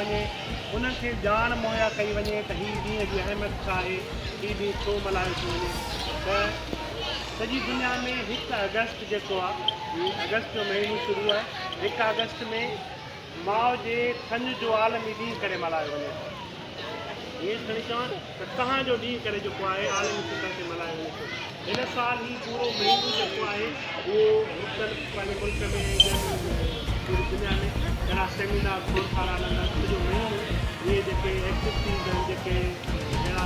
वञे, उन्हनि खे ॼाण मुहैया कई वञे त हीअ ॾींहं जी अहमियत छा आहे, हीअ ॾींहुं छो मल्हायो थो वञे। त सॼी दुनिया में 1 अगस्त जेको आहे, अगस्त जो महीनो शुरू आहे, 1 अगस्त में माउ जे थञ जो आलमी ॾींहुं करे मल्हायो वञे थो। ये खणी चवां त तव्हांजो ॾींहुं करे जेको आहे आलमी सतह ते मल्हायो वञे थो। हिन साल ही पूरो महीनो जेको आहे उहो मुख़्तलिफ़ पंहिंजे मुल्क में पूरी दुनिया में घणा सेमिनार खोलखारा हलंदा, सॼो महीनो इहे जेके एक्टिविटीज़ आहिनि, जेके अहिड़ा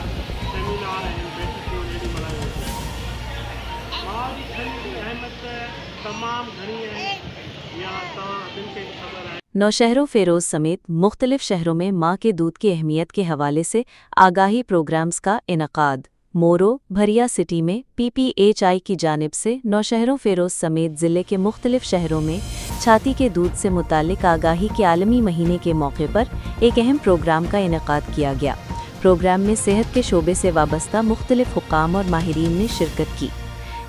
सेमिनार आहिनि, बैठकूं अहिड़ी मल्हायूं वेंदियूं आहिनि। माउ जी थञ जी अहमियत तमामु घणी आहे, या तव्हां अभिन खे ख़बर आहे। नौशहरों फेरोज समेत मुख्तलिफ शहरों में माँ के दूध की अहमियत के हवाले से आगाही प्रोग्राम्स का इनकाद। मोरो भरिया सिटी में PPHI की जानिब से नौशहरों फेरोज समेत ज़िले के मुख्तलिफ शहरों में छाती के दूध से मुतालिक आगाही के आलमी महीने के मौके पर एक अहम प्रोग्राम का इनकाद किया गया। प्रोग्राम में सेहत के शोबे से वाबस्ता मुख्तलिफ हुक्काम और माहिरीन ने शिरकत की।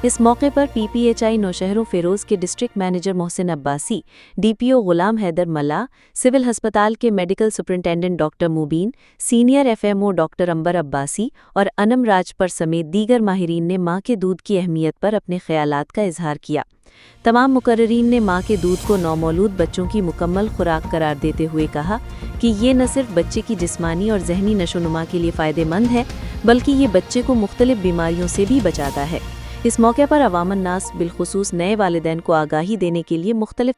इस मौके पर PPHI नौशहरों फेरोज के district manager Mohsin Abbasi, DPO गुलाम हैदर मल्ला, सिविल हस्पताल के मेडिकल सुपरिटेंडेंट डॉक्टर मुबीन, सीनियर FMO डॉक्टर अंबर अब्बासी और अनम राजपर समेत दीगर माहिरीन ने माँ के दूध की अहमियत पर अपने ख्यालात का इजहार किया। तमाम मुकर्ररीन ने माँ के दूध को नौमौलूद बच्चों की मुकम्मल खुराक करार देते हुए कहा कि ये न सिर्फ बच्चे की जिस्मानी और जहनी नशोनुमा के लिए फ़ायदेमंद है, बल्कि ये बच्चे को मुख्तलिफ बीमारियों से भी बचाता है। इस मौके पर अवामन नास बिलखुसूस नए वालिदैन को आगाही देने के लिए मुख्तलिफ